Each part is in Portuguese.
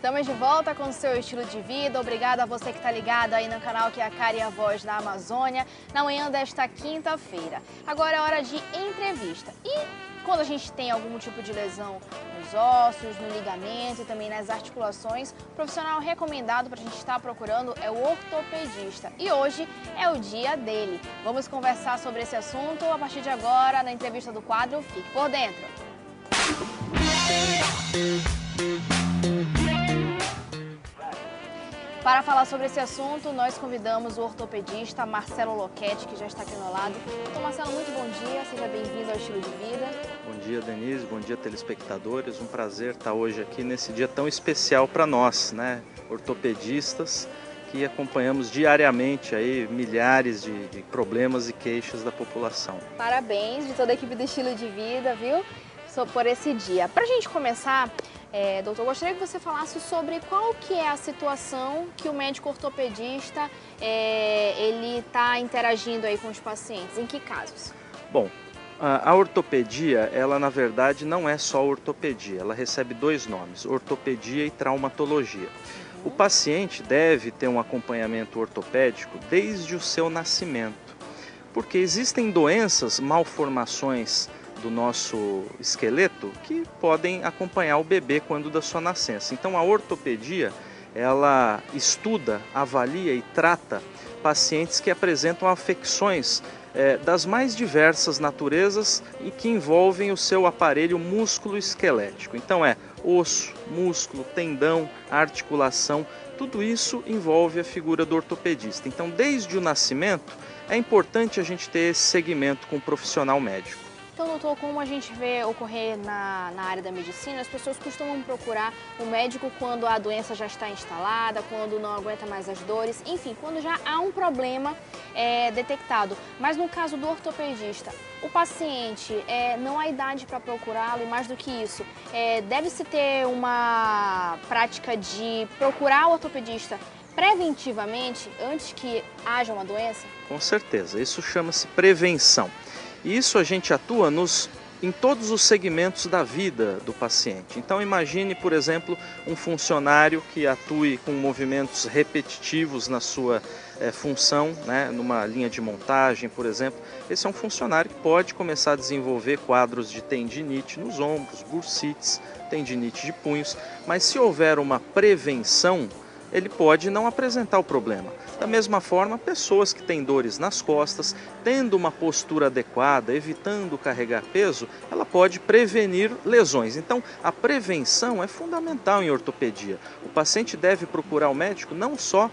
Estamos de volta com o seu estilo de vida. Obrigada a você que está ligado aí no canal Que é a Cara e a Voz da Amazônia, na manhã desta quinta-feira. Agora é hora de entrevista. E quando a gente tem algum tipo de lesão nos ossos, no ligamento e também nas articulações, o profissional recomendado para a gente estar procurando é o ortopedista. E hoje é o dia dele. Vamos conversar sobre esse assunto a partir de agora na entrevista do quadro Fique por Dentro. Para falar sobre esse assunto, nós convidamos o ortopedista Marcelo Loquete, que já está aqui ao meu lado. Então, Marcelo, muito bom dia, seja bem-vindo ao Estilo de Vida. Bom dia, Denise, bom dia, telespectadores. Um prazer estar hoje aqui nesse dia tão especial para nós, né, ortopedistas, que acompanhamos diariamente aí milhares de problemas e queixas da população. Parabéns de toda a equipe do Estilo de Vida, viu, por esse dia. Para a gente começar, doutor, gostaria que você falasse sobre qual que é a situação que o médico ortopedista ele está interagindo aí com os pacientes, em que casos? Bom, a ortopedia, ela na verdade não é só ortopedia, ela recebe dois nomes, ortopedia e traumatologia. O paciente deve ter um acompanhamento ortopédico desde o seu nascimento, porque existem doenças, malformações do nosso esqueleto que podem acompanhar o bebê quando da sua nascença. Então a ortopedia, ela estuda, avalia e trata pacientes que apresentam afecções das mais diversas naturezas e que envolvem o seu aparelho músculo-esquelético. Então osso, músculo, tendão, articulação, tudo isso envolve a figura do ortopedista. Então desde o nascimento é importante a gente ter esse segmento com o profissional médico. Então, doutor, como a gente vê ocorrer na área da medicina, as pessoas costumam procurar o médico quando a doença já está instalada, quando não aguenta mais as dores, enfim, quando já há um problema detectado. Mas no caso do ortopedista, o paciente não há idade para procurá-lo e mais do que isso, deve-se ter uma prática de procurar o ortopedista preventivamente antes que haja uma doença? Com certeza, isso chama-se prevenção. E isso a gente atua em todos os segmentos da vida do paciente. Então imagine, por exemplo, um funcionário que atue com movimentos repetitivos na sua função, né, numa linha de montagem, por exemplo. Esse é um funcionário que pode começar a desenvolver quadros de tendinite nos ombros, bursites, tendinite de punhos, mas se houver uma prevenção, ele pode não apresentar o problema. Da mesma forma, pessoas que têm dores nas costas, tendo uma postura adequada, evitando carregar peso, ela pode prevenir lesões. Então, a prevenção é fundamental em ortopedia. O paciente deve procurar o médico não só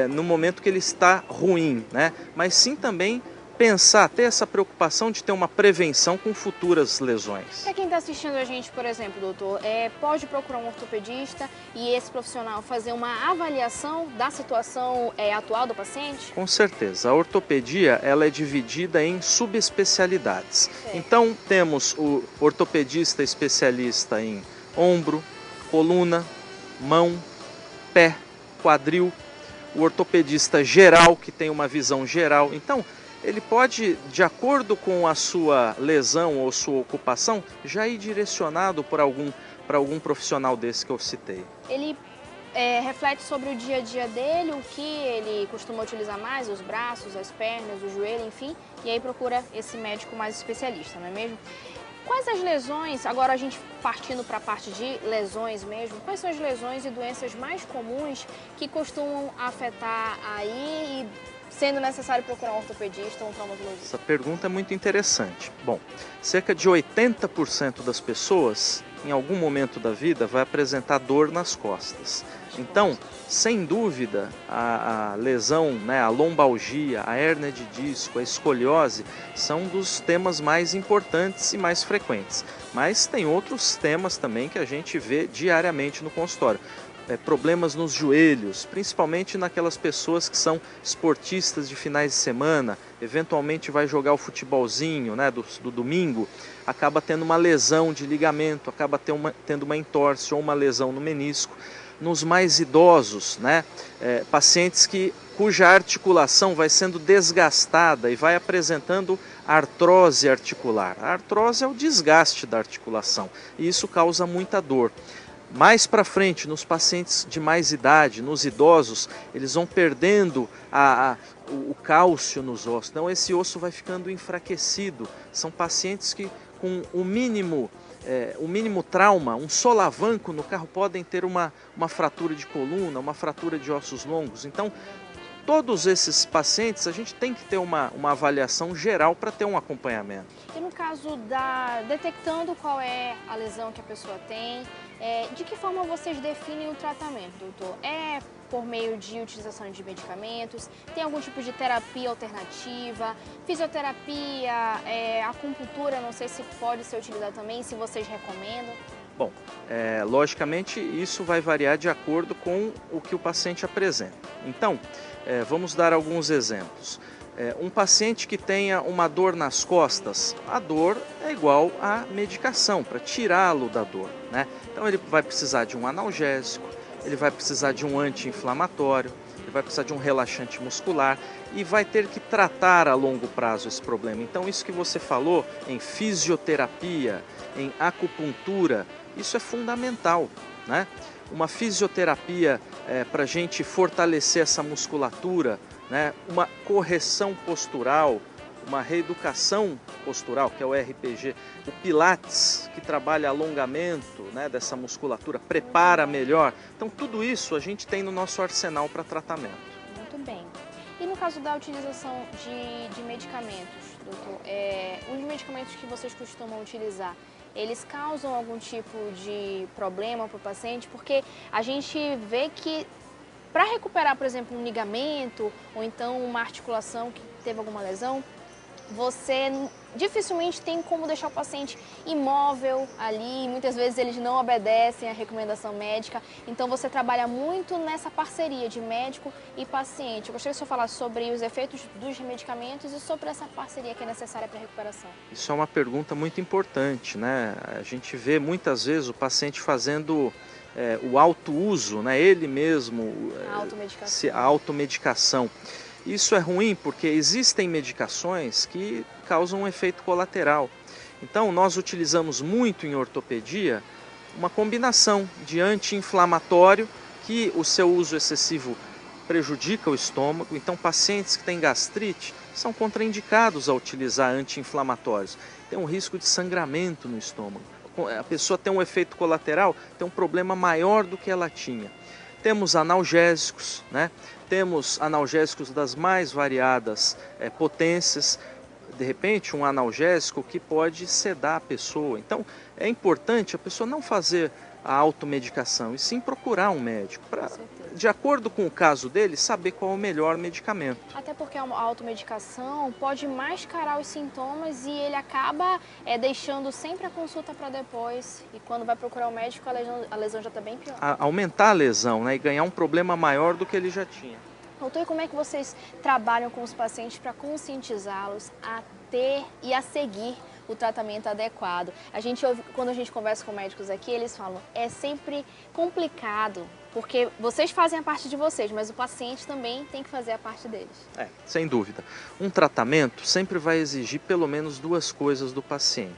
no momento que ele está ruim, né? Mas sim também pensar, ter essa preocupação de ter uma prevenção com futuras lesões. Para quem está assistindo a gente, por exemplo, doutor, pode procurar um ortopedista e esse profissional fazer uma avaliação da situação atual do paciente? Com certeza. A ortopedia ela é dividida em subespecialidades. Então, temos o ortopedista especialista em ombro, coluna, mão, pé, quadril, o ortopedista geral, que tem uma visão geral. Então, ele pode, de acordo com a sua lesão ou sua ocupação, já ir direcionado para algum profissional desse que eu citei. Ele reflete sobre o dia a dia dele, o que ele costuma utilizar mais, os braços, as pernas, o joelho, enfim, e aí procura esse médico mais especialista, não é mesmo? Quais as lesões, agora a gente partindo para a parte de lesões mesmo, quais são as lesões e doenças mais comuns que costumam afetar aí e sendo necessário procurar um ortopedista ou um traumatologista? Essa pergunta é muito interessante. Bom, cerca de 80% das pessoas, em algum momento da vida, vai apresentar dor nas costas. Então, sem dúvida, a lesão, né, a lombalgia, a hérnia de disco, a escoliose, são dos temas mais importantes e mais frequentes. Mas tem outros temas também que a gente vê diariamente no consultório. Problemas nos joelhos, principalmente naquelas pessoas que são esportistas de finais de semana, eventualmente vai jogar o futebolzinho, né, do domingo, acaba tendo uma lesão de ligamento, acaba tendo uma entorse ou uma lesão no menisco. Nos mais idosos, né, pacientes cuja articulação vai sendo desgastada e vai apresentando artrose articular. A artrose é o desgaste da articulação e isso causa muita dor. Mais para frente, nos pacientes de mais idade, nos idosos, eles vão perdendo o cálcio nos ossos. Então esse osso vai ficando enfraquecido. São pacientes que com o mínimo trauma, um solavanco no carro, podem ter uma fratura de coluna, uma fratura de ossos longos. Então, todos esses pacientes, a gente tem que ter uma avaliação geral para ter um acompanhamento. E no caso detectando qual é a lesão que a pessoa tem, de que forma vocês definem o tratamento, doutor? É por meio de utilização de medicamentos? Tem algum tipo de terapia alternativa? Fisioterapia, acupuntura, não sei se pode ser utilizado também, se vocês recomendam? Bom, logicamente isso vai variar de acordo com o que o paciente apresenta. Então, vamos dar alguns exemplos. Um paciente que tenha uma dor nas costas, a dor é igual à medicação para tirá-lo da dor, né? Então ele vai precisar de um analgésico, ele vai precisar de um anti-inflamatório, ele vai precisar de um relaxante muscular e vai ter que tratar a longo prazo esse problema. Então isso que você falou em fisioterapia, em acupuntura, isso é fundamental, né? Uma fisioterapia para a gente fortalecer essa musculatura, né? Uma correção postural, uma reeducação postural, que é o RPG, o Pilates, que trabalha alongamento, né, dessa musculatura, prepara melhor. Então tudo isso a gente tem no nosso arsenal para tratamento. Muito bem. E no caso da utilização de medicamentos, doutor, os medicamentos que vocês costumam utilizar, eles causam algum tipo de problema para o paciente? Porque a gente vê que para recuperar, por exemplo, um ligamento ou então uma articulação que teve alguma lesão, você dificilmente tem como deixar o paciente imóvel ali, muitas vezes eles não obedecem à recomendação médica, então você trabalha muito nessa parceria de médico e paciente. Eu gostaria que o senhor falasse sobre os efeitos dos medicamentos e sobre essa parceria que é necessária para a recuperação. Isso é uma pergunta muito importante, né? A gente vê muitas vezes o paciente fazendo o auto-uso, né? Ele mesmo, a automedicação. Isso é ruim porque existem medicações que causam um efeito colateral. Então nós utilizamos muito em ortopedia uma combinação de anti-inflamatório, que o seu uso excessivo prejudica o estômago. Então pacientes que têm gastrite são contraindicados a utilizar anti-inflamatórios. Tem um risco de sangramento no estômago. A pessoa tem um efeito colateral, tem um problema maior do que ela tinha. Temos analgésicos, né? Temos analgésicos das mais variadas potências. De repente, um analgésico que pode sedar a pessoa. Então, é importante a pessoa não fazer a automedicação e sim procurar um médico para, de acordo com o caso dele, saber qual é o melhor medicamento. Até porque a automedicação pode mascarar os sintomas e ele acaba deixando sempre a consulta para depois. E quando vai procurar o médico, a lesão já está bem pior. Aumentar a lesão, né, e ganhar um problema maior do que ele já tinha. Doutor, e como é que vocês trabalham com os pacientes para conscientizá-los a ter e a seguir o tratamento adequado? Quando a gente conversa com médicos aqui, eles falam, é sempre complicado, porque vocês fazem a parte de vocês, mas o paciente também tem que fazer a parte deles. Sem dúvida. Um tratamento sempre vai exigir pelo menos duas coisas do paciente: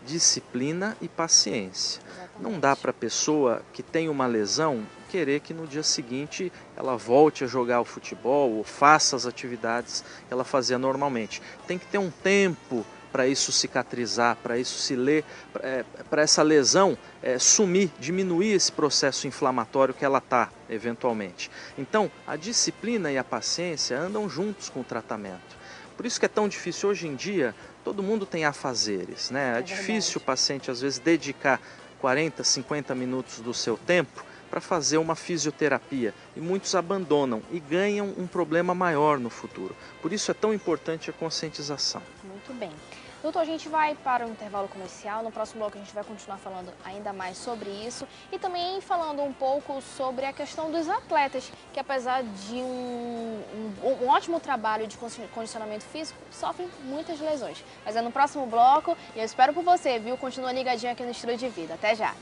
disciplina e paciência. Exatamente. Não dá para a pessoa que tem uma lesão querer que no dia seguinte ela volte a jogar o futebol ou faça as atividades que ela fazia normalmente. Tem que ter um tempo para isso cicatrizar, para isso se ler, para essa lesão sumir, diminuir esse processo inflamatório que ela está eventualmente. Então, a disciplina e a paciência andam juntos com o tratamento. Por isso que é tão difícil hoje em dia, todo mundo tem afazeres, né? É difícil o paciente às vezes dedicar 40, 50 minutos do seu tempo para fazer uma fisioterapia, e muitos abandonam e ganham um problema maior no futuro. Por isso é tão importante a conscientização. Muito bem. Doutor, a gente vai para o intervalo comercial. No próximo bloco a gente vai continuar falando ainda mais sobre isso e também falando um pouco sobre a questão dos atletas, que apesar de um ótimo trabalho de condicionamento físico, sofrem muitas lesões. Mas é no próximo bloco e eu espero por você, viu? Continua ligadinho aqui no Estilo de Vida. Até já!